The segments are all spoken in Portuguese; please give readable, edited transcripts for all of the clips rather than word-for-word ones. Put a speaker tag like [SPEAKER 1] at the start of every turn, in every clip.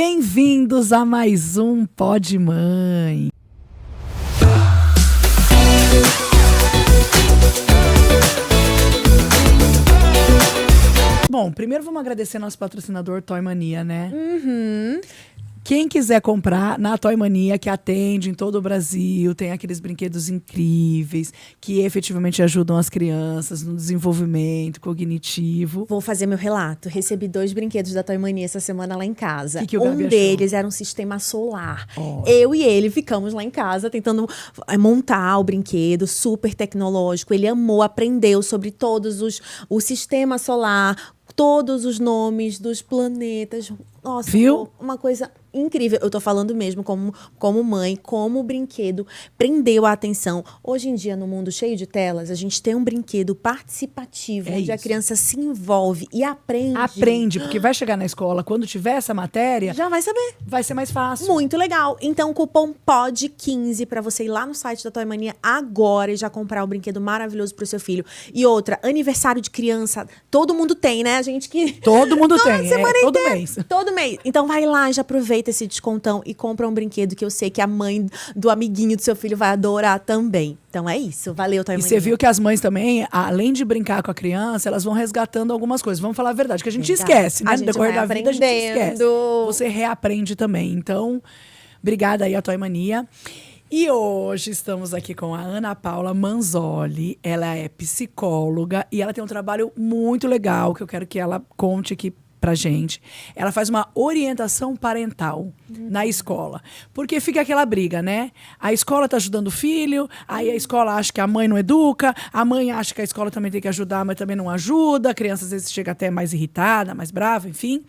[SPEAKER 1] Bem-vindos a mais um Pod Mãe. Bom, primeiro vamos agradecer nosso patrocinador Toy Mania, né? Quem quiser comprar na Toy Mania, que atende em todo o Brasil, tem aqueles brinquedos incríveis, que efetivamente ajudam as crianças no desenvolvimento cognitivo.
[SPEAKER 2] Vou fazer meu relato. Recebi 2 brinquedos da Toy Mania essa semana lá em casa.
[SPEAKER 1] Que o Gabi achou?
[SPEAKER 2] Deles era um sistema solar. Eu e ele ficamos lá em casa tentando montar o brinquedo, super tecnológico. Ele amou, aprendeu sobre todos o sistema solar, todos os nomes dos planetas. Nossa,
[SPEAKER 1] viu?
[SPEAKER 2] Uma coisa incrível. Eu tô falando mesmo como mãe, como o brinquedo prendeu a atenção. Hoje em dia, no mundo cheio de telas, a gente tem um brinquedo participativo, onde a criança se envolve e aprende.
[SPEAKER 1] Aprende, porque vai chegar na escola, quando tiver essa matéria,
[SPEAKER 2] já vai saber.
[SPEAKER 1] Vai ser mais fácil.
[SPEAKER 2] Muito legal. Então, cupom POD15 para você ir lá no site da Toy Mania agora e já comprar um brinquedo maravilhoso pro seu filho. E outra, aniversário de criança, todo mundo tem, né? A gente que...
[SPEAKER 1] Todo mundo tem, todo
[SPEAKER 2] inteira,
[SPEAKER 1] mês.
[SPEAKER 2] Todo mês. Então vai lá, já aproveita esse descontão e compra um brinquedo que eu sei que a mãe do amiguinho do seu filho vai adorar também. Então é isso. Valeu, Toy Mania.
[SPEAKER 1] E você viu que as mães também, além de brincar com a criança, elas vão resgatando algumas coisas. Vamos falar a verdade, que a gente esquece, né? No decorrer da vida, a gente esquece. Você reaprende também. Então, obrigada aí a Toy Mania. E hoje estamos aqui com a Ana Paula Manzoli. Ela é psicóloga e ela tem um trabalho muito legal que eu quero que ela conte aqui pra gente. Ela faz uma orientação parental na escola. Porque fica aquela briga, né? A escola tá ajudando o filho, aí a escola acha que a mãe não educa, a mãe acha que a escola também tem que ajudar, mas também não ajuda, a criança às vezes chega até mais irritada, mais brava, enfim.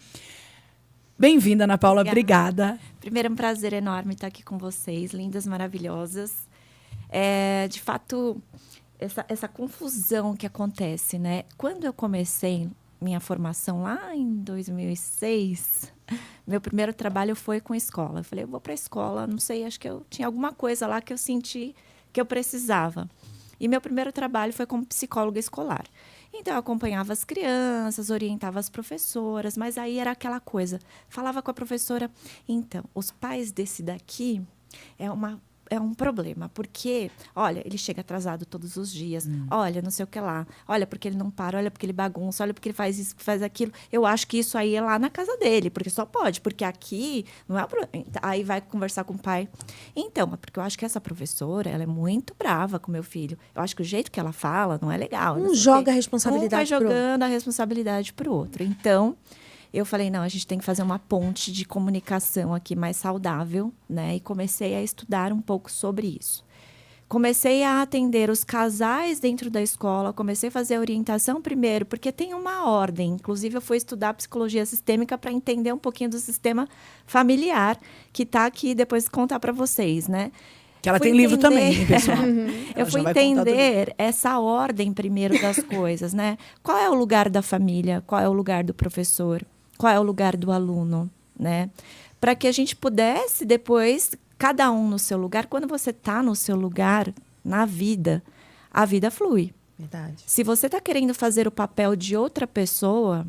[SPEAKER 1] Bem-vinda, Ana Paula. Obrigada.
[SPEAKER 3] Primeiro, é um prazer enorme estar aqui com vocês, lindas, maravilhosas. De fato, essa confusão que acontece, né? Quando eu comecei minha formação lá em 2006, meu primeiro trabalho foi com escola. Eu falei, eu vou para a escola, não sei, acho que eu tinha alguma coisa lá que eu senti que eu precisava. E meu primeiro trabalho foi como psicóloga escolar. Então, eu acompanhava as crianças, orientava as professoras, mas aí era aquela coisa. Falava com a professora, então, os pais desse daqui é um problema, porque, olha, ele chega atrasado todos os dias, olha, não sei o que lá, olha porque ele não para, olha porque ele bagunça, olha porque ele faz isso, faz aquilo. Eu acho que isso aí é lá na casa dele, porque só pode, porque aqui não é o problema. Aí vai conversar com o pai. Então, porque eu acho que essa professora, ela é muito brava com meu filho. Eu acho que o jeito que ela fala não é legal.
[SPEAKER 2] Um joga a responsabilidade
[SPEAKER 3] vai jogando a responsabilidade pro outro. Então, eu falei, não, a gente tem que fazer uma ponte de comunicação aqui mais saudável, né? E comecei a estudar um pouco sobre isso. Comecei a atender os casais dentro da escola, comecei a fazer a orientação primeiro, porque tem uma ordem. Inclusive, eu fui estudar psicologia sistêmica para entender um pouquinho do sistema familiar, que está aqui, depois contar para vocês, né?
[SPEAKER 1] Que ela tem livro também, pessoal.
[SPEAKER 3] Eu fui entender essa ordem primeiro das coisas, né? Qual é o lugar da família? Qual é o lugar do professor? Qual é o lugar do aluno, né? Para que a gente pudesse depois, cada um no seu lugar, quando você está no seu lugar na vida, a vida flui.
[SPEAKER 2] Verdade.
[SPEAKER 3] Se você está querendo fazer o papel de outra pessoa,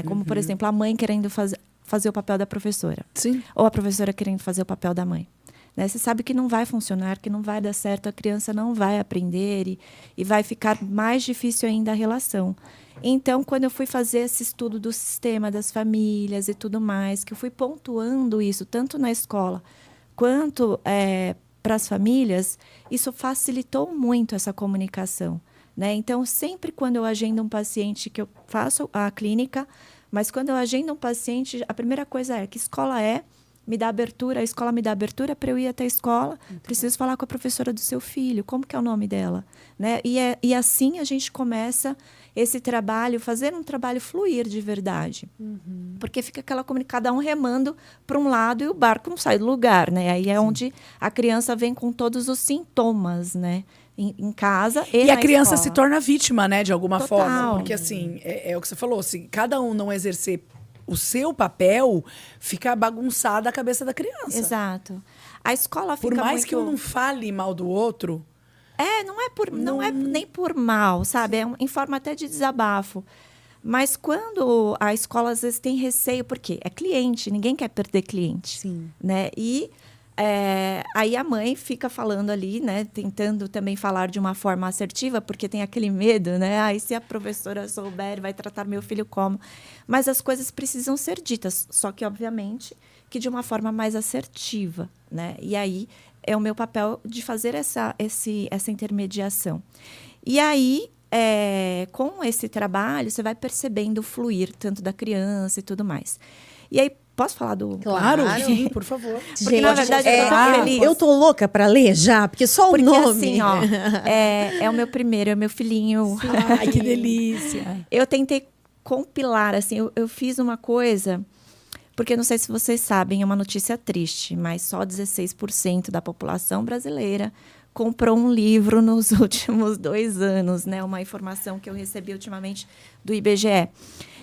[SPEAKER 3] como, por exemplo, a mãe querendo fazer o papel da professora.
[SPEAKER 1] Sim.
[SPEAKER 3] Ou a professora querendo fazer o papel da mãe. Né? Você sabe que não vai funcionar, que não vai dar certo, a criança não vai aprender e vai ficar mais difícil ainda a relação. Então, quando eu fui fazer esse estudo do sistema, das famílias e tudo mais, que eu fui pontuando isso, tanto na escola quanto para as famílias, isso facilitou muito essa comunicação. Né? Então, sempre quando eu agendo um paciente, que eu faço a clínica, mas quando eu agendo um paciente, a primeira coisa é que escola me dá abertura, a escola me dá abertura para eu ir até a escola, preciso falar com a professora do seu filho, como que é o nome dela? Né? E assim a gente começa esse trabalho, fazer um trabalho fluir de verdade. Porque fica aquela cada um remando para um lado e o barco não sai do lugar, né? Aí é onde a criança vem com todos os sintomas, né? Em casa e
[SPEAKER 1] a criança
[SPEAKER 3] escola.
[SPEAKER 1] Se torna vítima, né? De alguma
[SPEAKER 3] Total.
[SPEAKER 1] forma. Porque, assim, é o que você falou, se cada um não exercer o seu papel, fica bagunçada a cabeça da criança.
[SPEAKER 3] Exato. A escola fica
[SPEAKER 1] por mais
[SPEAKER 3] muito...
[SPEAKER 1] que um não fale mal do outro...
[SPEAKER 3] não é nem por mal, sabe? Em forma até de desabafo. Mas quando a escola, às vezes, tem receio, porque é cliente, ninguém quer perder cliente.
[SPEAKER 2] Sim.
[SPEAKER 3] Né? E aí a mãe fica falando ali, né? Tentando também falar de uma forma assertiva, porque tem aquele medo, né? Aí se a professora souber, vai tratar meu filho como? Mas as coisas precisam ser ditas, só que, obviamente, que de uma forma mais assertiva, né? E aí é o meu papel de fazer essa intermediação. E aí, com esse trabalho, você vai percebendo o fluir tanto da criança e tudo mais. E aí, posso falar do...
[SPEAKER 1] Claro, sim, por favor.
[SPEAKER 3] Porque, na verdade, eu tô tão feliz.
[SPEAKER 2] Eu tô louca pra ler já, porque só o nome...
[SPEAKER 3] assim, ó, é o meu primeiro, é o meu filhinho.
[SPEAKER 1] Ai, que delícia.
[SPEAKER 3] Eu tentei compilar, assim, eu fiz uma coisa... Porque não sei se vocês sabem, é uma notícia triste, mas só 16% da população brasileira comprou um livro nos últimos 2 anos, né? Uma informação que eu recebi ultimamente do IBGE.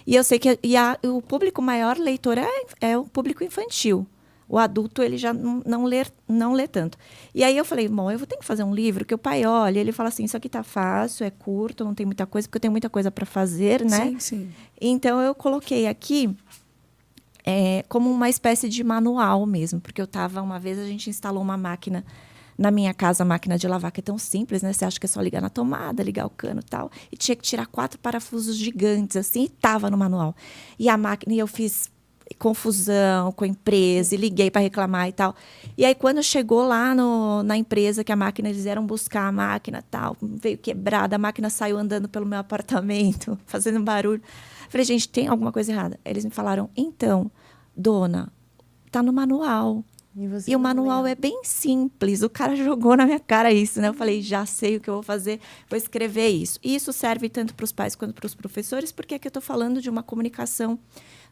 [SPEAKER 3] E eu sei que o público maior leitor é o público infantil. O adulto, ele já não lê tanto. E aí eu falei, bom, eu vou ter que fazer um livro que o pai olha, ele fala assim, isso aqui tá fácil, é curto, não tem muita coisa, porque eu tenho muita coisa para fazer, né?
[SPEAKER 1] Sim, sim.
[SPEAKER 3] Então, eu coloquei aqui como uma espécie de manual mesmo, porque uma vez a gente instalou uma máquina na minha casa, a máquina de lavar, que é tão simples, né? Você acha que é só ligar na tomada, ligar o cano e tal. E tinha que tirar 4 parafusos gigantes, assim, e estava no manual. E a máquina, e eu fiz confusão com a empresa, e liguei para reclamar e tal. E aí, quando chegou lá na empresa, que a máquina, eles vieram buscar a máquina e tal, veio quebrada, a máquina saiu andando pelo meu apartamento, fazendo barulho. Falei, gente, tem alguma coisa errada? Eles me falaram, então, dona, tá no manual. E o manual é bem simples. O cara jogou na minha cara isso, né? Eu falei, já sei o que eu vou fazer, vou escrever isso. E isso serve tanto para os pais quanto para os professores, porque aqui eu estou falando de uma comunicação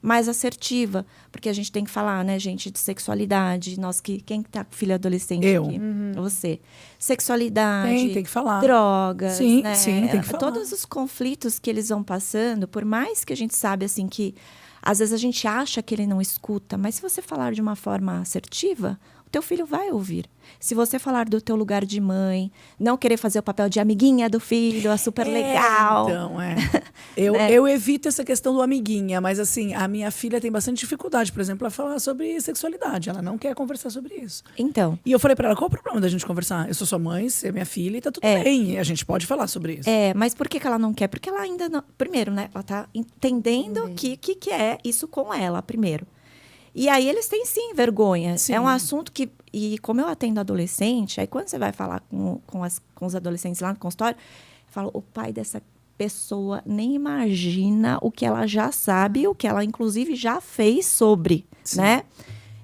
[SPEAKER 3] mais assertiva. Porque a gente tem que falar, né, gente, de sexualidade. Quem está com filho adolescente
[SPEAKER 1] eu.
[SPEAKER 3] aqui? Você. Sexualidade.
[SPEAKER 1] Tem que falar.
[SPEAKER 3] Drogas.
[SPEAKER 1] Sim,
[SPEAKER 3] né?
[SPEAKER 1] sim, tem que falar.
[SPEAKER 3] Todos os conflitos que eles vão passando, por mais que a gente sabe, assim, que às vezes a gente acha que ele não escuta, mas se você falar de uma forma assertiva, o teu filho vai ouvir. Se você falar do teu lugar de mãe, não querer fazer o papel de amiguinha do filho, é super legal.
[SPEAKER 1] Então, eu evito essa questão do amiguinha, mas assim, a minha filha tem bastante dificuldade, por exemplo, a falar sobre sexualidade. Ela não quer conversar sobre isso.
[SPEAKER 3] Então.
[SPEAKER 1] E eu falei pra ela, qual o problema da gente conversar? Eu sou sua mãe, você é minha filha e tá tudo bem. E a gente pode falar sobre isso.
[SPEAKER 3] Mas por que ela não quer? Porque ela ainda não... Primeiro, né? Ela tá entendendo o que é isso com ela, primeiro. E aí eles têm, sim, vergonha. Sim. É um assunto que... E como eu atendo adolescente, aí quando você vai falar com os adolescentes lá no consultório, eu falo, o pai dessa pessoa nem imagina o que ela já sabe, o que ela, inclusive, já fez sobre, né?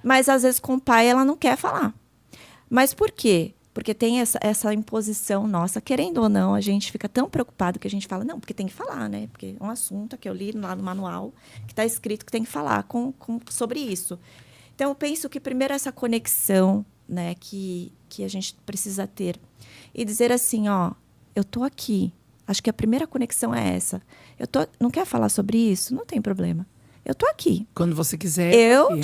[SPEAKER 3] Mas, às vezes, com o pai, ela não quer falar. Mas por quê? Porque tem essa imposição nossa. Querendo ou não, a gente fica tão preocupado que a gente fala, não, porque tem que falar, né? Porque é um assunto que eu li lá no manual, que está escrito que tem que falar sobre isso. Então, eu penso que, primeiro, essa conexão, né, que a gente precisa ter. E dizer assim, ó, eu tô aqui. Acho que a primeira conexão é essa. Não quer falar sobre isso? Não tem problema. Eu tô aqui.
[SPEAKER 1] Quando você quiser.
[SPEAKER 3] Eu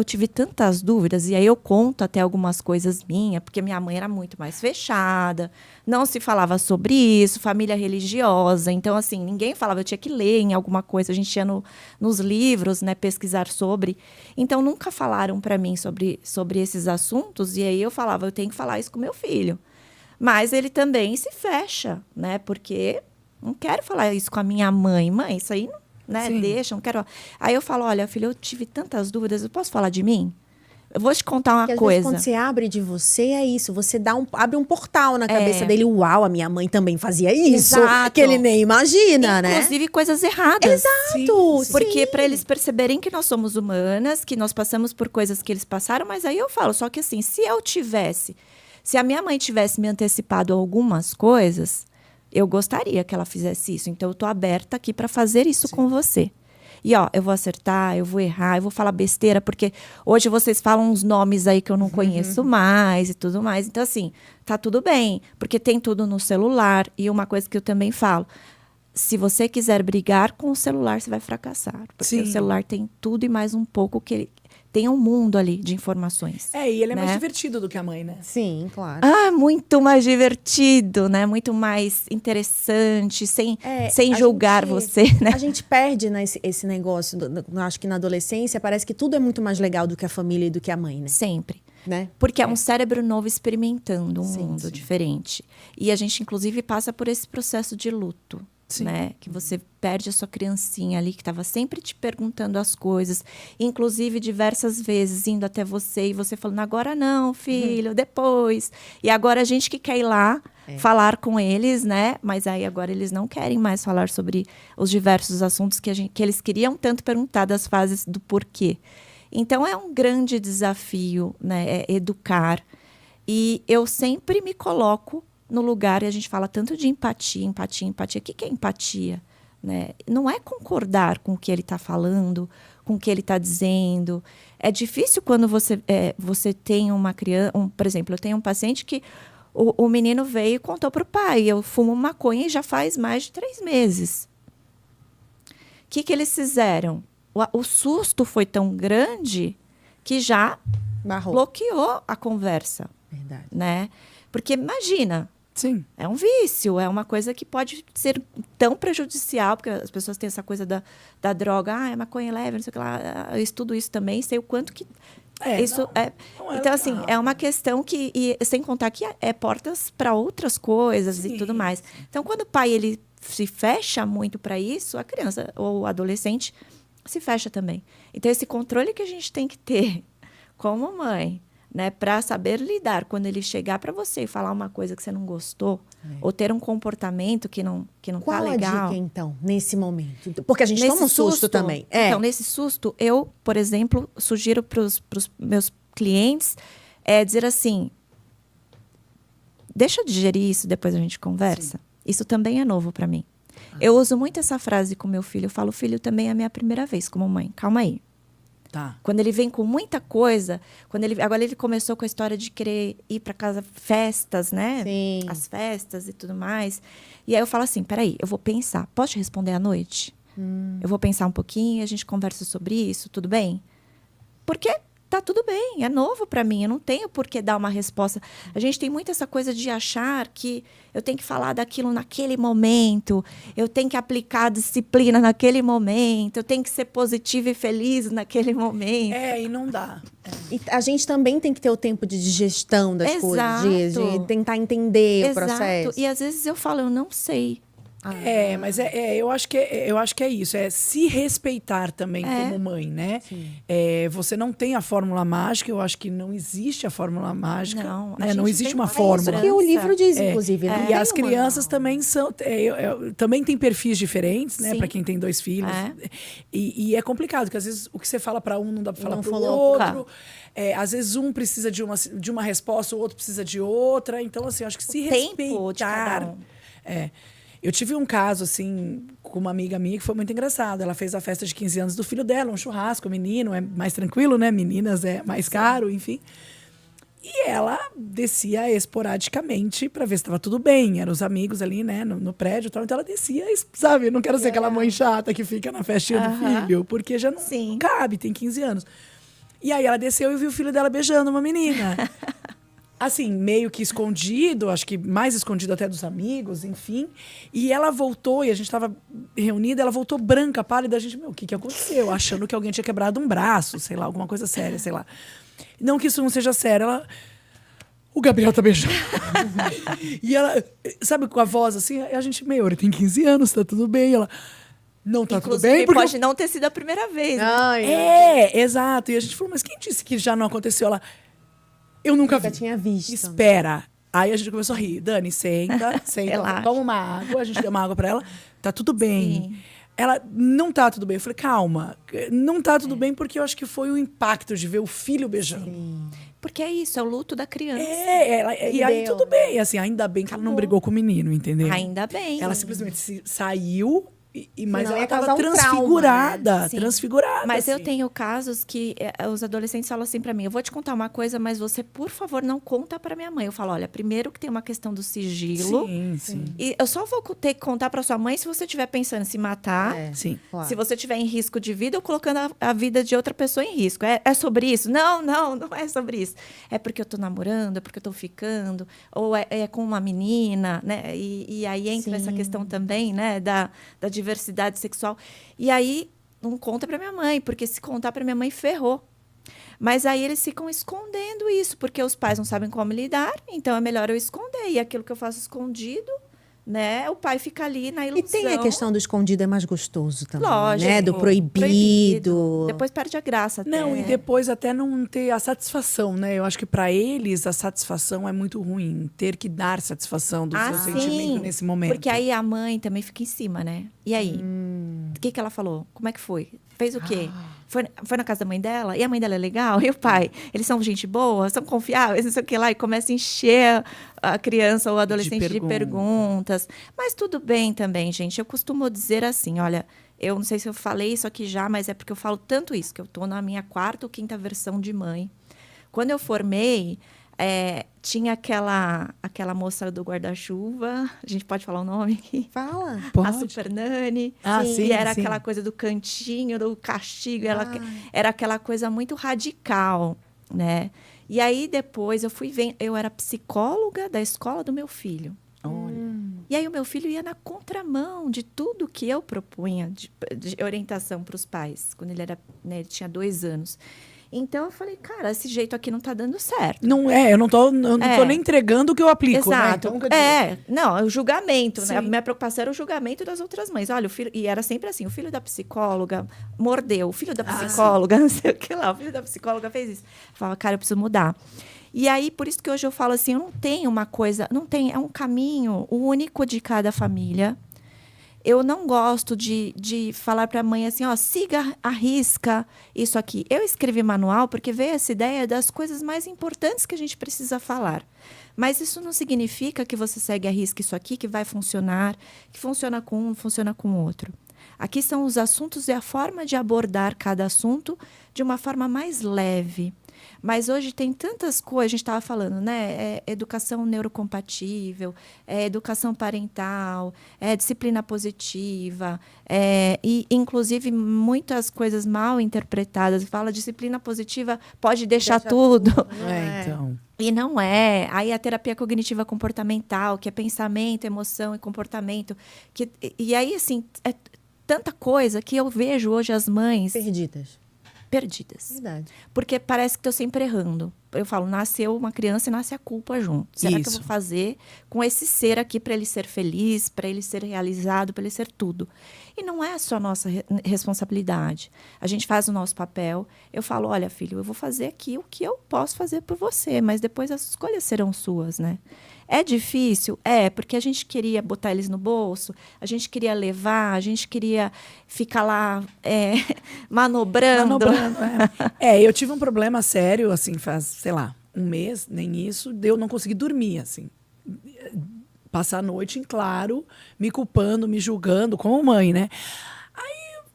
[SPEAKER 3] tive tantas dúvidas, e aí eu conto até algumas coisas minhas, porque minha mãe era muito mais fechada, não se falava sobre isso, família religiosa. Então, assim, ninguém falava, eu tinha que ler em alguma coisa, a gente ia nos livros, né, pesquisar sobre. Então, nunca falaram para mim sobre esses assuntos, e aí eu falava, eu tenho que falar isso com meu filho. Mas ele também se fecha, né, porque não quero falar isso com a minha mãe. Mãe, isso aí não. Né? Deixa, não quero. Aí eu falo, olha, filho, eu tive tantas dúvidas, eu posso falar de mim? Eu vou te contar uma coisa.
[SPEAKER 2] Vezes, quando você abre de você, é isso. Você abre um portal na cabeça dele. Uau, a minha mãe também fazia isso. Exato. Que ele nem imagina, né?
[SPEAKER 3] Inclusive coisas erradas.
[SPEAKER 2] Exato.
[SPEAKER 3] Sim. Porque para eles perceberem que nós somos humanas, que nós passamos por coisas que eles passaram, mas aí eu falo, só que assim, se a minha mãe tivesse me antecipado algumas coisas, eu gostaria que ela fizesse isso. Então, eu estou aberta aqui para fazer isso com você. E, ó, eu vou acertar, eu vou errar, eu vou falar besteira, porque hoje vocês falam uns nomes aí que eu não conheço mais e tudo mais. Então, assim, tá tudo bem, porque tem tudo no celular. E uma coisa que eu também falo, se você quiser brigar com o celular, você vai fracassar. Porque o celular tem tudo e mais um pouco que tem um mundo ali de informações.
[SPEAKER 1] E ele é mais divertido do que a mãe, né?
[SPEAKER 2] Sim, claro.
[SPEAKER 3] Muito mais divertido, né? Muito mais interessante, sem julgar você, né?
[SPEAKER 2] A gente perde, né, esse negócio, acho que na adolescência parece que tudo é muito mais legal do que a família e do que a mãe, né?
[SPEAKER 3] Sempre.
[SPEAKER 2] Né?
[SPEAKER 3] Porque é um cérebro novo experimentando um mundo diferente. E a gente, inclusive, passa por esse processo de luto. Né? Que você perde a sua criancinha ali, que estava sempre te perguntando as coisas, inclusive diversas vezes indo até você e você falando, agora não, filho, depois. E agora a gente que quer ir lá falar com eles, né? Mas aí agora eles não querem mais falar sobre os diversos assuntos que eles queriam tanto perguntar das fases do porquê. Então é um grande desafio, né? Educar. E eu sempre me coloco no lugar, e a gente fala tanto de empatia. O que é empatia? Né? Não é concordar com o que ele está falando, com o que ele está dizendo. É difícil quando você tem uma criança... por exemplo, eu tenho um paciente que o menino veio e contou para o pai, eu fumo maconha e já faz mais de 3 meses. O que eles fizeram? O susto foi tão grande que já bloqueou a conversa.
[SPEAKER 2] Verdade.
[SPEAKER 3] Né? Porque imagina...
[SPEAKER 1] Sim.
[SPEAKER 3] É um vício, é uma coisa que pode ser tão prejudicial, porque as pessoas têm essa coisa da droga, é maconha leve, não sei o que lá. Eu estudo isso também, sei o quanto que... Então, assim, é uma questão que... sem contar que é portas para outras coisas e tudo mais. Então, quando o pai ele se fecha muito para isso, a criança ou o adolescente se fecha também. Então, esse controle que a gente tem que ter como mãe... Né, para saber lidar quando ele chegar para você e falar uma coisa que você não gostou ou ter um comportamento que não tá legal.
[SPEAKER 2] Qual a dica, então, nesse momento? Porque a gente toma um susto também.
[SPEAKER 3] Então, nesse susto, eu, por exemplo, sugiro para os meus clientes dizer assim, deixa eu digerir isso, depois a gente conversa. Sim. Isso também é novo para mim. Eu uso muito essa frase com meu filho. Eu falo, filho, também é a minha primeira vez como mãe. Calma aí.
[SPEAKER 1] Tá.
[SPEAKER 3] Quando ele vem com muita coisa, agora ele começou com a história de querer ir para casa, festas, né?
[SPEAKER 2] Sim.
[SPEAKER 3] As festas e tudo mais. E aí eu falo assim, peraí, eu vou pensar. Posso te responder à noite? Eu vou pensar um pouquinho, a gente conversa sobre isso, tudo bem? Porque tá tudo bem, é novo para mim, eu não tenho por que dar uma resposta. A gente tem muito essa coisa de achar que eu tenho que falar daquilo naquele momento, eu tenho que aplicar a disciplina naquele momento, eu tenho que ser positiva e feliz naquele momento.
[SPEAKER 1] E não dá.
[SPEAKER 2] E a gente também tem que ter o tempo de digestão das coisas, de tentar entender o processo.
[SPEAKER 3] E às vezes eu falo, eu não sei.
[SPEAKER 1] Mas eu acho que é isso, é se respeitar também como mãe, né? Você não tem a fórmula mágica, eu acho que não existe a fórmula mágica. Não existe uma fórmula.
[SPEAKER 2] É isso que o livro diz, inclusive.
[SPEAKER 1] E as crianças também são, também têm perfis diferentes, né? Para quem tem 2 filhos. E é complicado, porque às vezes o que você fala para um não dá para falar para o outro. Às vezes um precisa de uma resposta, o outro precisa de outra. Então, assim, eu acho que se respeitar. Eu tive um caso, assim, com uma amiga minha que foi muito engraçado. Ela fez a festa de 15 anos do filho dela, um churrasco, menino, é mais tranquilo, né? Meninas é mais caro, enfim. E ela descia esporadicamente para ver se estava tudo bem. Eram os amigos ali, né, no prédio e tal. Então ela descia, sabe? Eu não quero ser aquela mãe chata que fica na festinha do filho, porque já não cabe, tem 15 anos. E aí ela desceu e viu o filho dela beijando uma menina. Assim, meio que escondido, acho que mais escondido até dos amigos, enfim. E ela voltou, e a gente estava reunida, ela voltou branca, pálida. A gente, o que aconteceu? Achando que alguém tinha quebrado um braço, sei lá, alguma coisa séria, sei lá. Não que isso não seja sério, o Gabriel tá beijando. E ela, sabe, com a voz assim, a gente, ele tem 15 anos, tá tudo bem. Ela, não tá tudo bem?
[SPEAKER 3] Porque pode não ter sido a primeira vez.
[SPEAKER 1] Né? Exato. E a gente falou, mas quem disse que já não aconteceu? Ela... Eu nunca vi.
[SPEAKER 2] Tinha visto.
[SPEAKER 1] Espera. Aí a gente começou a rir. Dani, senta, toma uma água. A gente deu uma água pra ela. Tá tudo bem. Sim. Ela, não tá tudo bem. Eu falei, calma. Não tá tudo bem porque eu acho que foi o impacto de ver o filho beijando.
[SPEAKER 3] Sim. Porque é isso, é o luto da criança.
[SPEAKER 1] E aí tudo bem. Assim, ainda bem que ela não brigou com o menino, entendeu?
[SPEAKER 3] Ainda bem.
[SPEAKER 1] Ela simplesmente saiu, Mas
[SPEAKER 2] senão
[SPEAKER 1] ela
[SPEAKER 2] ia
[SPEAKER 1] estava
[SPEAKER 2] causar um
[SPEAKER 1] transfigurada,
[SPEAKER 2] trauma, né?
[SPEAKER 1] transfigurada.
[SPEAKER 3] Mas
[SPEAKER 1] assim.
[SPEAKER 3] eu tenho casos que os adolescentes falam assim pra mim, eu vou te contar uma coisa, mas você, por favor, não conta pra minha mãe. Eu falo, olha, primeiro que tem uma questão do sigilo.
[SPEAKER 1] Sim.
[SPEAKER 3] E eu só vou ter que contar pra sua mãe se você estiver pensando em se matar.
[SPEAKER 1] Sim.
[SPEAKER 2] Claro.
[SPEAKER 3] Se você estiver em risco de vida ou colocando a vida de outra pessoa em risco. É sobre isso? Não é sobre isso. É porque eu tô namorando, é porque eu tô ficando, ou é com uma menina, né? E aí entra essa questão também, né, da diversidade sexual. E aí, não conta pra minha mãe, porque se contar pra minha mãe, ferrou. Mas aí eles ficam escondendo isso, porque os pais não sabem como lidar, então é melhor eu esconder. E aquilo que eu faço escondido, né? O pai fica ali na ilusão.
[SPEAKER 2] E tem a questão do escondido é mais gostoso também,
[SPEAKER 3] Lógico,
[SPEAKER 2] né? Do proibido.
[SPEAKER 3] Depois perde a graça.
[SPEAKER 1] Não, e depois até não ter a satisfação, né? Eu acho que para eles a satisfação é muito ruim. Ter que dar satisfação do seu sentimento nesse momento.
[SPEAKER 3] Porque aí a mãe também fica em cima, né? E aí? O que ela falou? Como é que foi? Fez o quê? Foi na casa da mãe dela? E a mãe dela é legal? E o pai? Eles são gente boa? São confiáveis? Não sei o que lá. E começa a encher a criança ou o adolescente de perguntas. Mas tudo bem também, gente. Eu costumo dizer assim, olha... Eu não sei se eu falei isso aqui já, mas é porque eu falo tanto isso, que eu estou na minha 4ª ou 5ª versão de mãe. Quando eu formei, tinha aquela moça do guarda-chuva, a gente pode falar o nome aqui?
[SPEAKER 2] Fala.
[SPEAKER 3] A Super Nani.
[SPEAKER 1] Sim,
[SPEAKER 3] e era aquela coisa do cantinho, do castigo. Era aquela coisa muito radical, né? E aí, depois, eu fui ver... Eu era psicóloga da escola do meu filho. E aí o meu filho ia na contramão de tudo que eu propunha de orientação para os pais, quando ele tinha 2 anos. Então eu falei, cara, esse jeito aqui não está dando certo.
[SPEAKER 1] Eu não tô nem entregando o que eu aplico.
[SPEAKER 3] Exato.
[SPEAKER 1] Né? Então,
[SPEAKER 3] não, é o julgamento, né? A minha preocupação era o julgamento das outras mães. Olha, o filho, e era sempre assim, o filho da psicóloga mordeu, o filho da psicóloga, não sei o que lá, o filho da psicóloga fez isso. Eu falava, cara, eu preciso mudar. E aí, por isso que hoje eu falo assim, eu não tenho uma coisa, é um caminho único de cada família. Eu não gosto de falar para a mãe assim, ó, siga à risca isso aqui. Eu escrevi manual porque veio essa ideia das coisas mais importantes que a gente precisa falar. Mas isso não significa que você segue à risca isso aqui, que vai funcionar, que funciona com um, funciona com o outro. Aqui são os assuntos e a forma de abordar cada assunto de uma forma mais leve. Mas hoje tem tantas coisas, a gente estava falando, né? Educação neurocompatível, educação parental, disciplina positiva, e, inclusive, muitas coisas mal interpretadas. Fala, disciplina positiva pode deixar tudo.
[SPEAKER 1] Então...
[SPEAKER 3] E não é. Aí a terapia cognitiva comportamental, que é pensamento, emoção e comportamento. E aí, assim, é tanta coisa que eu vejo hoje as mães... Perdidas.
[SPEAKER 2] Verdade.
[SPEAKER 3] Porque parece que estou sempre errando. Eu falo, nasceu uma criança e nasce a culpa junto. Será que eu vou fazer com esse ser aqui para ele ser feliz, para ele ser realizado, para ele ser tudo? E não é só nossa responsabilidade. A gente faz o nosso papel. Eu falo, olha, filho, eu vou fazer aqui o que eu posso fazer por você, mas depois as escolhas serão suas, né? É difícil? Porque a gente queria botar eles no bolso, a gente queria levar, a gente queria ficar lá manobrando.
[SPEAKER 1] Eu tive um problema sério, assim, faz, sei lá, 1 mês, nem isso, eu não consegui dormir, assim. Passar a noite em claro, me culpando, me julgando, como mãe, né?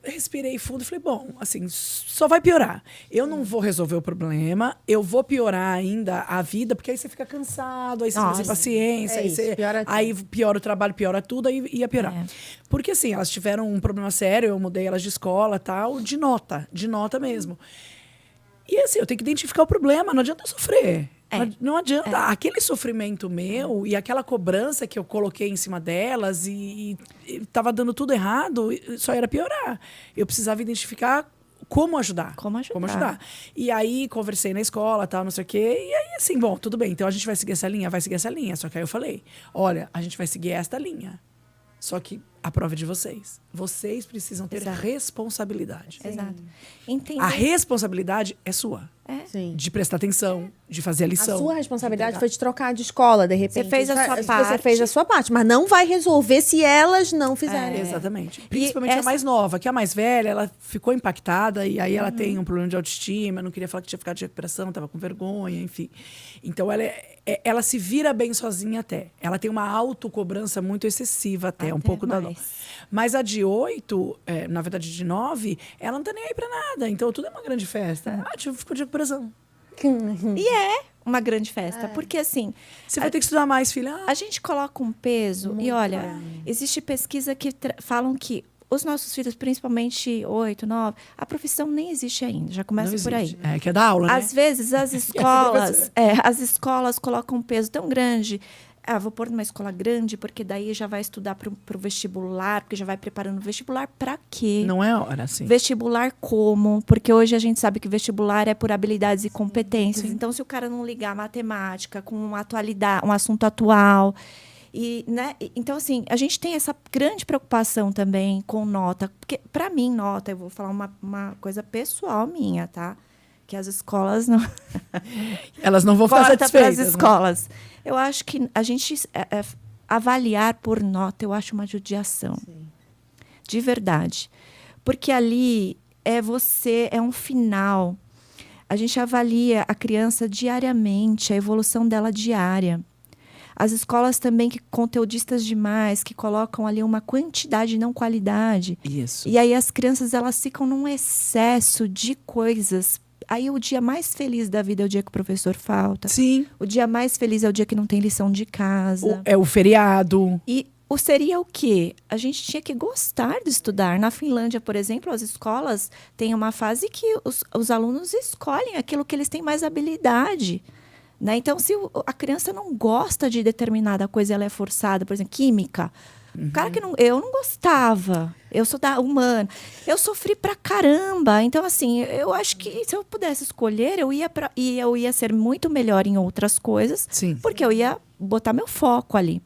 [SPEAKER 1] Respirei fundo e falei, bom, assim, só vai piorar. Eu não vou resolver o problema, eu vou piorar ainda a vida, porque aí você fica cansado, aí você fica sem paciência, aí piora o trabalho, piora tudo, aí ia piorar. Porque, assim, elas tiveram um problema sério, eu mudei elas de escola, tal, de nota mesmo. E, assim, eu tenho que identificar o problema, não adianta eu sofrer. Não adianta. Aquele sofrimento meu e aquela cobrança que eu coloquei em cima delas e estava dando tudo errado, só era piorar. Eu precisava identificar como ajudar. Como ajudar. E aí, conversei na escola, tal, não sei o quê. E aí, assim, bom, tudo bem. Então, a gente vai seguir essa linha? Vai seguir essa linha. Só que aí eu falei, olha, a gente vai seguir esta linha. Só que a prova é de vocês. Vocês precisam ter responsabilidade.
[SPEAKER 3] Exato.
[SPEAKER 1] A responsabilidade é sua. De prestar atenção, de fazer a lição.
[SPEAKER 2] A sua responsabilidade foi de trocar de escola, de repente.
[SPEAKER 3] Você fez a sua parte.
[SPEAKER 2] Você fez a sua parte, mas não vai resolver se elas não fizerem.
[SPEAKER 1] Exatamente. Principalmente a mais nova, que a mais velha, ela ficou impactada e aí ela tem um problema de autoestima, não queria falar que tinha ficado de recuperação, estava com vergonha, enfim. Então ela se vira bem sozinha até. Ela tem uma autocobrança muito excessiva até, um pouco da dó. Mas a de 8, na verdade de 9, ela não tá nem aí pra nada. Então tudo é uma grande festa. Ficou de recuperação.
[SPEAKER 3] E é uma grande festa. Porque assim...
[SPEAKER 1] Você vai ter que estudar mais, filha.
[SPEAKER 3] A gente coloca um peso. E olha, existe pesquisa que falam que os nossos filhos, principalmente 8, 9, a profissão nem existe ainda. Já começa por aí.
[SPEAKER 1] Que é dar aula, né?
[SPEAKER 3] Às vezes as escolas colocam um peso tão grande. Vou pôr numa escola grande, porque daí já vai estudar para o vestibular, porque já vai preparando o vestibular. Para quê?
[SPEAKER 1] Não é hora, sim.
[SPEAKER 3] Vestibular como? Porque hoje a gente sabe que vestibular é por habilidades e competências. Sim. Então, se o cara não ligar a matemática com uma atualidade, um assunto atual... né? Então, assim, a gente tem essa grande preocupação também com nota. Porque, para mim, nota, eu vou falar uma coisa pessoal minha, tá? Que as escolas não...
[SPEAKER 1] Elas não vão ficar satisfeitas.
[SPEAKER 3] As escolas. Né? Eu acho que a gente avaliar por nota, eu acho uma judiação. Sim. De verdade. Porque ali é um final. A gente avalia a criança diariamente, a evolução dela diária. As escolas também, que conteudistas demais, que colocam ali uma quantidade e não qualidade.
[SPEAKER 1] Isso.
[SPEAKER 3] E aí as crianças, elas ficam num excesso de coisas. Aí o dia mais feliz da vida é o dia que o professor falta.
[SPEAKER 1] Sim.
[SPEAKER 3] O dia mais feliz é o dia que não tem lição de casa.
[SPEAKER 1] É o feriado.
[SPEAKER 3] E seria o quê? A gente tinha que gostar de estudar. Na Finlândia, por exemplo, as escolas têm uma fase que os alunos escolhem aquilo que eles têm mais habilidade. Né? Então, se a criança não gosta de determinada coisa, ela é forçada, por exemplo, química. O cara que eu não gostava, eu sou da humana, eu sofri pra caramba. Então, assim, eu acho que se eu pudesse escolher, eu ia ser muito melhor em outras coisas,
[SPEAKER 1] sim,
[SPEAKER 3] porque eu ia botar meu foco ali.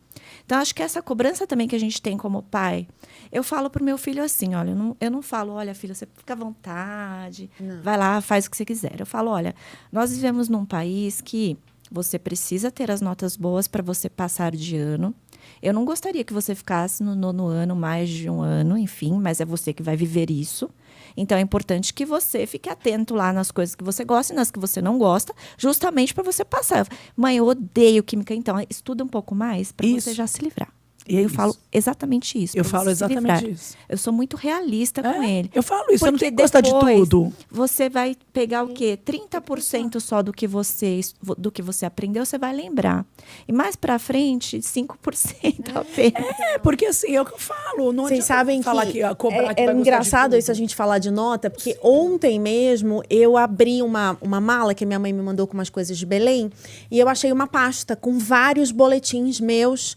[SPEAKER 3] Então, acho que essa cobrança também que a gente tem como pai, eu falo pro meu filho assim, olha, eu não falo, olha, filho, você fica à vontade, vai lá, faz o que você quiser. Eu falo, olha, nós vivemos num país que você precisa ter as notas boas para você passar de ano. Eu não gostaria que você ficasse no 9º ano mais de um ano, enfim, mas é você que vai viver isso. Então, é importante que você fique atento lá nas coisas que você gosta e nas que você não gosta, justamente para você passar. Mãe, eu odeio química, então estuda um pouco mais para você já se livrar. E aí eu falo exatamente isso.
[SPEAKER 1] Eu falo exatamente isso.
[SPEAKER 3] Eu sou muito realista com ele.
[SPEAKER 1] Eu falo isso, eu não tenho que gostar de tudo.
[SPEAKER 3] Você vai pegar o quê? 30% só do que você aprendeu, você vai lembrar. E mais pra frente, 5% apenas.
[SPEAKER 1] Porque assim, é o que eu falo. Não
[SPEAKER 2] Vocês sabem
[SPEAKER 1] falar
[SPEAKER 2] que
[SPEAKER 1] é
[SPEAKER 2] engraçado isso a gente falar de nota, porque ontem mesmo eu abri uma mala que minha mãe me mandou com umas coisas de Belém, e eu achei uma pasta com vários boletins meus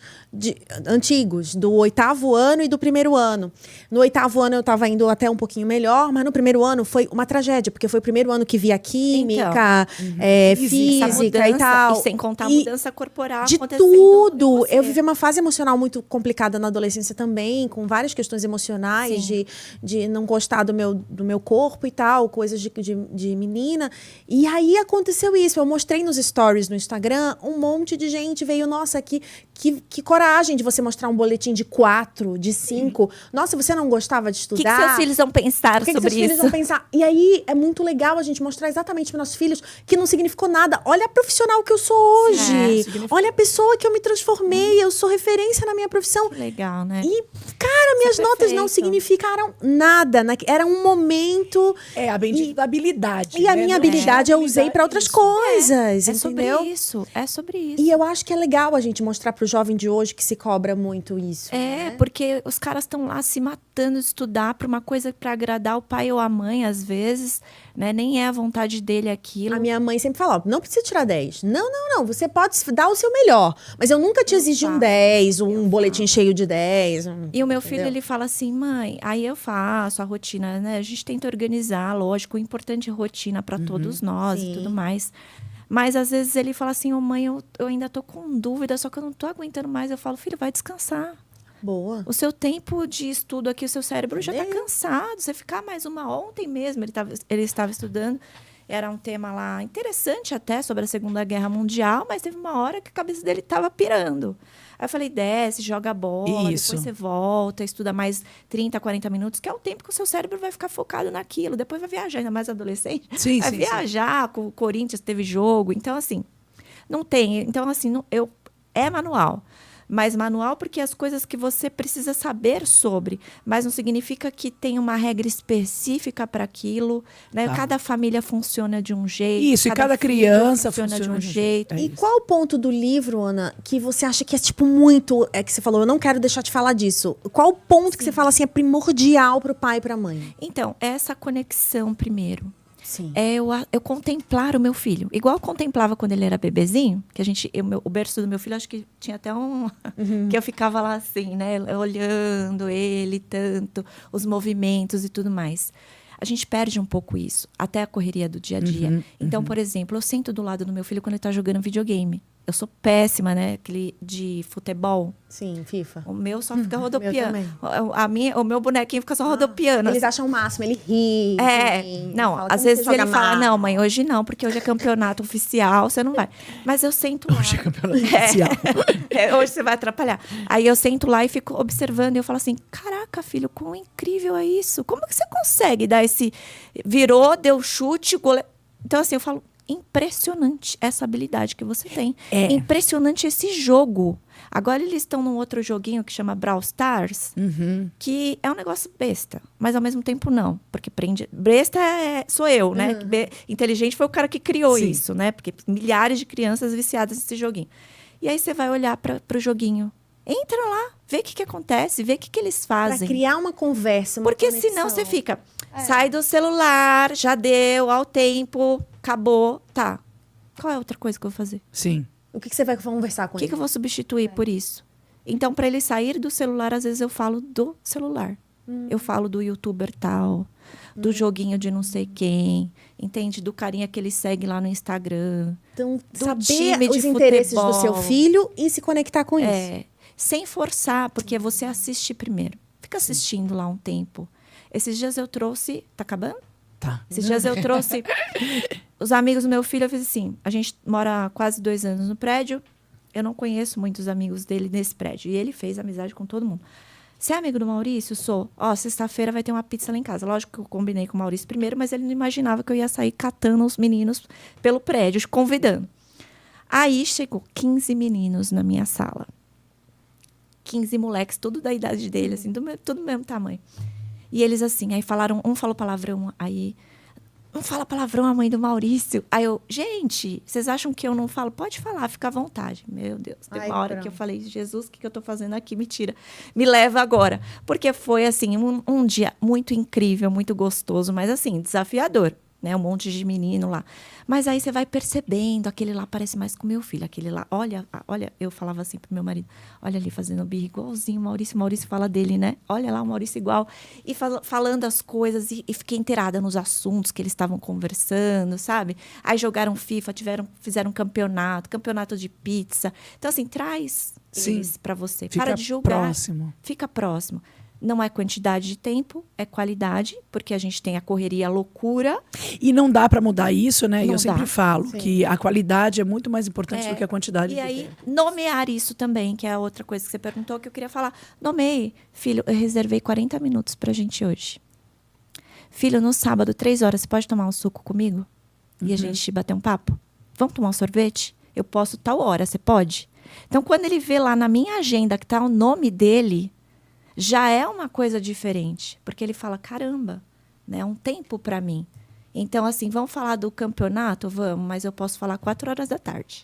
[SPEAKER 2] antigos, do 8º ano e do 1º ano. No 8º ano eu estava indo até um pouquinho melhor, mas no 1º ano foi uma tragédia, porque foi o 1º ano que via química, física e tal.
[SPEAKER 3] E sem contar a mudança corporal
[SPEAKER 2] de tudo. Eu vivi uma fase emocional muito complicada na adolescência também, com várias questões emocionais, de não gostar do meu corpo e tal, coisas de menina. E aí aconteceu isso. Eu mostrei nos stories no Instagram, um monte de gente veio, nossa, que coragem de você mostrar um boletim de 4, de 5. Nossa, você não gostava de estudar?
[SPEAKER 3] O que seus filhos vão pensar sobre isso? O que seus filhos vão pensar?
[SPEAKER 2] E aí, é muito legal a gente mostrar exatamente para nossos filhos que não significou nada. Olha a profissional que eu sou hoje. Olha a pessoa que eu me transformei. Eu sou referência na minha profissão.
[SPEAKER 3] Que legal, né?
[SPEAKER 2] E, cara, minhas notas não significaram nada. Era um momento...
[SPEAKER 1] a bendita da habilidade.
[SPEAKER 2] E a minha habilidade eu usei para outras coisas,
[SPEAKER 3] entendeu? É sobre isso.
[SPEAKER 2] E eu acho que é legal a gente mostrar pro jovem de hoje que se cobra muito isso.
[SPEAKER 3] Porque os caras estão lá se matando de estudar para uma coisa para agradar o pai ou a mãe, às vezes, né? Nem é a vontade dele aquilo.
[SPEAKER 2] A minha mãe sempre fala, não precisa tirar 10. Não, você pode dar o seu melhor. Mas eu nunca te exigi um 10, um boletim cheio de 10.
[SPEAKER 3] E o meu filho, ele fala assim, mãe, aí eu faço a rotina, né? A gente tenta organizar, lógico, o importante é rotina para todos nós e tudo mais. Mas, às vezes, ele fala assim, mãe, eu ainda tô com dúvida, só que eu não tô aguentando mais. Eu falo, filho, vai descansar.
[SPEAKER 2] Boa.
[SPEAKER 3] O seu tempo de estudo aqui, o seu cérebro já tá cansado. Você ficar mais ontem mesmo, ele estava estudando. Era um tema lá interessante até, sobre a Segunda Guerra Mundial, mas teve uma hora que a cabeça dele estava pirando. Aí eu falei, desce, joga bola, depois você volta, estuda mais 30, 40 minutos, que é o tempo que o seu cérebro vai ficar focado naquilo. Depois vai viajar, ainda mais adolescente. Vai viajar, com o Corinthians teve jogo. Então, assim, não tem. Então, assim, é manual. Mas manual porque as coisas que você precisa saber sobre, mas não significa que tem uma regra específica para aquilo, né?
[SPEAKER 1] Tá.
[SPEAKER 3] Cada família funciona de um jeito.
[SPEAKER 1] Isso, e cada criança funciona
[SPEAKER 3] de um jeito.
[SPEAKER 2] E qual o ponto do livro, Ana, que você acha que é tipo muito, que você falou, eu não quero deixar de falar disso. Qual o ponto que você fala assim é primordial para o pai e para a mãe?
[SPEAKER 3] Então, essa conexão primeiro.
[SPEAKER 2] Sim.
[SPEAKER 3] É eu contemplar o meu filho. Igual eu contemplava quando ele era bebezinho, que o berço do meu filho, acho que tinha até um... que eu ficava lá assim, né? Olhando ele tanto, os movimentos e tudo mais. A gente perde um pouco isso, até a correria do dia a dia. Então, por exemplo, eu sento do lado do meu filho quando ele está jogando videogame. Eu sou péssima, né? Aquele de futebol.
[SPEAKER 2] Sim, FIFA.
[SPEAKER 3] O meu só fica rodopiando.
[SPEAKER 2] O
[SPEAKER 3] O meu bonequinho fica só rodopiando.
[SPEAKER 2] Eles acham o máximo, ele ri.
[SPEAKER 3] Não,
[SPEAKER 2] fala,
[SPEAKER 3] às vezes ele
[SPEAKER 2] mal?
[SPEAKER 3] fala, não, mãe, hoje não, porque hoje é campeonato oficial, você não vai. Mas eu sento lá.
[SPEAKER 1] Hoje é campeonato oficial.
[SPEAKER 3] Hoje você vai atrapalhar. Aí eu sento lá e fico observando, e eu falo assim, caraca, filho, quão incrível é isso. Como que você consegue dar esse... Virou, deu chute, gole... Então, assim, eu falo, impressionante essa habilidade que você tem. Impressionante esse jogo. Agora eles estão num outro joguinho que chama Brawl Stars, que é um negócio besta, mas ao mesmo tempo não, porque prende... Besta sou eu, né? Inteligente foi o cara que criou isso, né? Porque milhares de crianças viciadas nesse joguinho. E aí você vai olhar para o joguinho. Entra lá, vê o que acontece, vê o que eles fazem.
[SPEAKER 2] Pra criar uma conversa, uma
[SPEAKER 3] Porque
[SPEAKER 2] conexão.
[SPEAKER 3] senão você fica... Sai do celular, já deu, ao tempo, acabou. Tá. Qual é a outra coisa que eu vou fazer?
[SPEAKER 1] Sim.
[SPEAKER 2] O que você vai conversar com
[SPEAKER 3] O que eu vou substituir por isso? Então, para ele sair do celular, às vezes eu falo do celular. Eu falo do youtuber tal, do joguinho de não sei quem, entende? Do carinha que ele segue lá no Instagram.
[SPEAKER 2] Então,
[SPEAKER 3] do
[SPEAKER 2] saber
[SPEAKER 3] time de
[SPEAKER 2] os interesses
[SPEAKER 3] futebol.
[SPEAKER 2] do seu filho e se conectar com isso.
[SPEAKER 3] Sem forçar, porque você assiste primeiro. Fica assistindo lá um tempo. Esses dias eu trouxe... Tá acabando?
[SPEAKER 1] Tá.
[SPEAKER 3] Esses dias eu trouxe... Os amigos do meu filho, eu fiz assim... A gente mora há quase 2 anos no prédio. Eu não conheço muitos amigos dele nesse prédio. E ele fez amizade com todo mundo. Você é amigo do Maurício? Sou. Sexta-feira vai ter uma pizza lá em casa. Lógico que eu combinei com o Maurício primeiro, mas ele não imaginava que eu ia sair catando os meninos pelo prédio, convidando. Aí chegou 15 meninos na minha sala. 15 moleques, tudo da idade dele, assim, tudo do mesmo tamanho. E eles assim, aí falaram, um falou palavrão, aí... Não fala palavrão a mãe do Maurício. Aí eu, gente, vocês acham que eu não falo? Pode falar, fica à vontade. Meu Deus, tem uma hora que eu falei, Jesus, o que eu tô fazendo aqui? Me tira, me leva agora. Porque foi, assim, um dia muito incrível, muito gostoso, mas, assim, desafiador, né? Um monte de menino lá. Mas aí você vai percebendo, aquele lá parece mais com meu filho. Aquele lá, olha, eu falava assim pro meu marido, olha ali fazendo birra igualzinho o Maurício fala dele, né? Olha lá o Maurício igual. E falando as coisas e fiquei inteirada nos assuntos que eles estavam conversando, sabe? Aí jogaram FIFA, fizeram campeonato de pizza. Então, assim, traz eles pra você.
[SPEAKER 1] Fica
[SPEAKER 3] para de julgar.
[SPEAKER 1] próximo.
[SPEAKER 3] Fica próximo. Não é quantidade de tempo, é qualidade, porque a gente tem a correria, a loucura.
[SPEAKER 1] E não dá para mudar isso, né? E eu sempre
[SPEAKER 3] dá.
[SPEAKER 1] falo que a qualidade é muito mais importante do que a quantidade.
[SPEAKER 3] E aí, nomear isso também, que é a outra coisa que você perguntou, que eu queria falar. Nomeei. Filho, eu reservei 40 minutos pra gente hoje. Filho, no sábado, 3 horas, você pode tomar um suco comigo? E a gente bater um papo? Vamos tomar um sorvete? Eu posso tal hora, você pode? Então, quando ele vê lá na minha agenda que tá o nome dele... já é uma coisa diferente, porque ele fala, caramba, né, é um tempo para mim. Então, assim, vamos falar do campeonato? Vamos, mas eu posso falar 4 horas da tarde.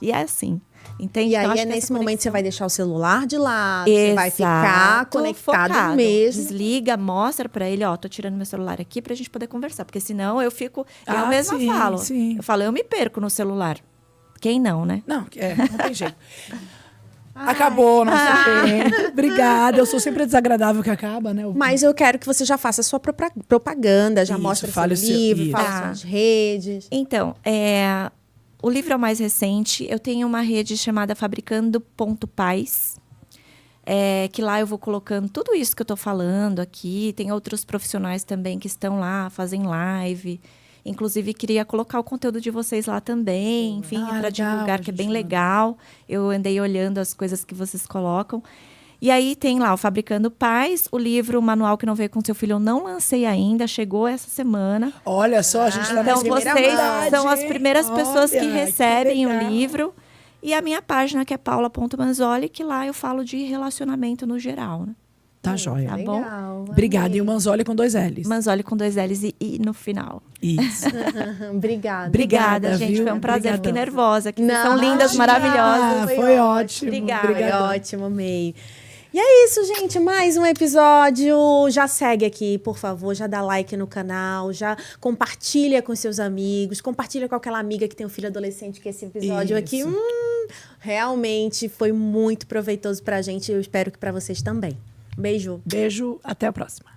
[SPEAKER 3] E é assim, entende?
[SPEAKER 2] E aí
[SPEAKER 3] então,
[SPEAKER 2] nesse momento você vai deixar o celular de lado,
[SPEAKER 3] Exato,
[SPEAKER 2] você vai ficar conectado
[SPEAKER 3] focado.
[SPEAKER 2] mesmo.
[SPEAKER 3] Desliga, mostra para ele, tô tirando meu celular aqui pra gente poder conversar, porque senão eu fico, eu mesma falo.
[SPEAKER 1] Sim.
[SPEAKER 3] Eu falo, eu me perco no celular. Quem não, né?
[SPEAKER 1] Não tem jeito. Acabou o nosso tempo. Obrigada. Eu sou sempre a desagradável que acaba, né?
[SPEAKER 2] Mas eu quero que você já faça a sua propaganda, já
[SPEAKER 1] Isso,
[SPEAKER 2] mostre
[SPEAKER 1] fale
[SPEAKER 2] seu livro,
[SPEAKER 1] isso.
[SPEAKER 2] fale suas redes.
[SPEAKER 3] Então, o livro é o mais recente. Eu tenho uma rede chamada Fabricando.paz, que lá eu vou colocando tudo isso que eu estou falando aqui. Tem outros profissionais também que estão lá, fazem live. Inclusive, queria colocar o conteúdo de vocês lá também, enfim, para divulgar, que é bem legal. Eu andei olhando as coisas que vocês colocam. E aí tem lá o Fabricando Paz, o livro, o manual que não veio com seu filho, eu não lancei ainda, chegou essa semana.
[SPEAKER 1] Olha só, a gente está
[SPEAKER 3] Então,
[SPEAKER 1] na primeira
[SPEAKER 3] vocês
[SPEAKER 1] mão.
[SPEAKER 3] são as primeiras pessoas que recebem o livro. E a minha página, que é paula.manzoli, que lá eu falo de relacionamento no geral, né?
[SPEAKER 1] Tá joia.
[SPEAKER 3] Tá
[SPEAKER 2] Legal,
[SPEAKER 3] bom?
[SPEAKER 1] Obrigada. E o Manzoli com 2 L's.
[SPEAKER 3] Manzoli com 2 L's e no final.
[SPEAKER 1] Isso.
[SPEAKER 2] Obrigada.
[SPEAKER 3] Obrigada, gente.
[SPEAKER 1] viu?
[SPEAKER 3] Foi um prazer.
[SPEAKER 1] Obrigadão.
[SPEAKER 3] Fiquei nervosa. Que
[SPEAKER 2] Não,
[SPEAKER 3] são lindas, maravilhosas.
[SPEAKER 1] Foi ótimo.
[SPEAKER 3] Obrigada.
[SPEAKER 2] Foi ótimo, amei. E é isso, gente. Mais um episódio. Já segue aqui, por favor. Já dá like no canal. Já compartilha com seus amigos. Compartilha com aquela amiga que tem um filho adolescente, que esse episódio aqui realmente foi muito proveitoso pra gente. Eu espero que pra vocês também. Beijo.
[SPEAKER 1] Beijo. Até a próxima.